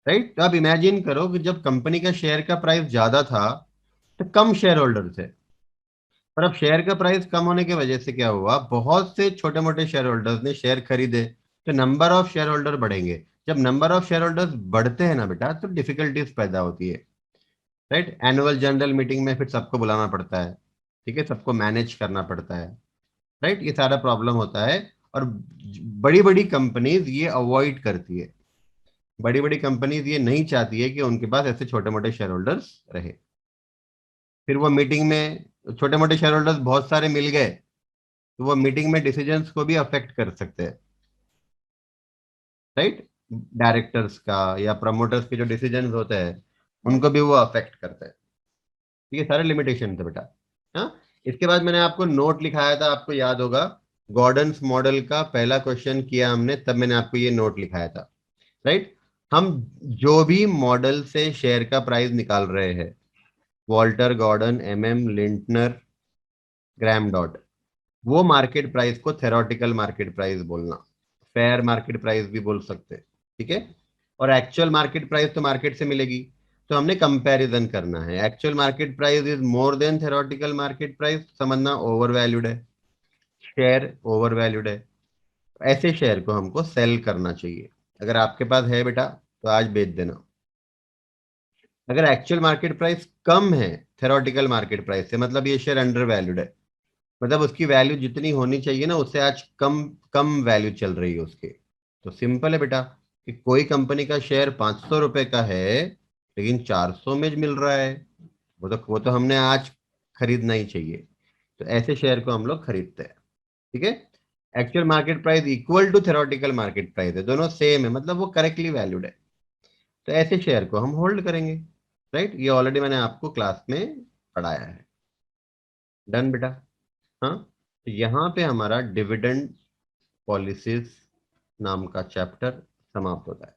S1: राइट. तो आप इमेजिन करो कि जब कंपनी का शेयर का प्राइस ज्यादा था तो कम शेयर होल्डर थे, पर अब शेयर का प्राइस कम होने की वजह से क्या हुआ, बहुत से छोटे मोटे शेयर होल्डर्स ने शेयर खरीदे, तो नंबर ऑफ शेयर होल्डर बढ़ेंगे. जब नंबर ऑफ शेयर होल्डर्स बढ़ते हैं ना बेटा, तो डिफिकल्टीज पैदा होती है, राइट. एनुअल जनरल मीटिंग में फिर सबको बुलाना पड़ता है, ठीक है, सबको मैनेज करना पड़ता है, राइट. ये सारा प्रॉब्लम होता है. और बड़ी बड़ी कंपनीज ये अवॉइड करती है. बड़ी बड़ी कंपनीज ये नहीं चाहती है कि उनके पास ऐसे छोटे मोटे शेयर होल्डर्स रहे. फिर वो मीटिंग में छोटे मोटे शेयर होल्डर्स बहुत सारे मिल गए तो वो मीटिंग में डिसीजंस को भी अफेक्ट कर सकते हैं, राइट. डायरेक्टर्स का या प्रमोटर्स के जो डिसीजंस होते हैं उनको भी वो अफेक्ट करते हैं. तो ये सारे लिमिटेशन थे बेटा. हाँ. इसके बाद मैंने आपको नोट लिखाया था, आपको याद होगा, गॉर्डन्स मॉडल का पहला क्वेश्चन किया हमने, तब मैंने आपको ये नोट लिखाया था, राइट. हम जो भी मॉडल से शेयर का प्राइस निकाल रहे हैं, Walter, Gordon, MM, Lintner, Graham Dodd, वो मार्केट प्राइस को थेरोटिकल मार्केट प्राइस बोलना, फेयर मार्केट प्राइस भी बोल सकते हैं. ठीक है. और एक्चुअल मार्केट प्राइस तो मार्केट से मिलेगी, तो हमने कंपैरिजन करना है. Actual market price is more than theoretical market price, समझना ओवर वैल्यूड है, शेयर ओवर वैल्यूड है. ऐसे शेयर को हमको सेल करना चाहिए. अगर आपके पास है बेटा तो आज बेच देना. अगर एक्चुअल मार्केट प्राइस कम है थेरोटिकल मार्केट प्राइस से, मतलब ये शेयर अंडर वैल्यूड है, मतलब उसकी वैल्यू जितनी होनी चाहिए ना उससे आज कम कम वैल्यू चल रही है उसकी. तो सिंपल है बेटा कि कोई कंपनी का शेयर 500 रुपए का है लेकिन 400 में मिल रहा है, वो तो हमने आज खरीदना ही चाहिए. तो ऐसे शेयर को हम लोग खरीदते हैं. ठीक है. Actual market price equal to theoretical market price है, दोनों सेम है, मतलब वो करेक्टली वैल्यूड है, तो ऐसे शेयर को हम होल्ड करेंगे, राइट. ये ऑलरेडी मैंने आपको क्लास में पढ़ाया है. डन बेटा. हाँ. तो यहाँ पे हमारा डिविडेंड पॉलिसीज नाम का चैप्टर समाप्त होता है.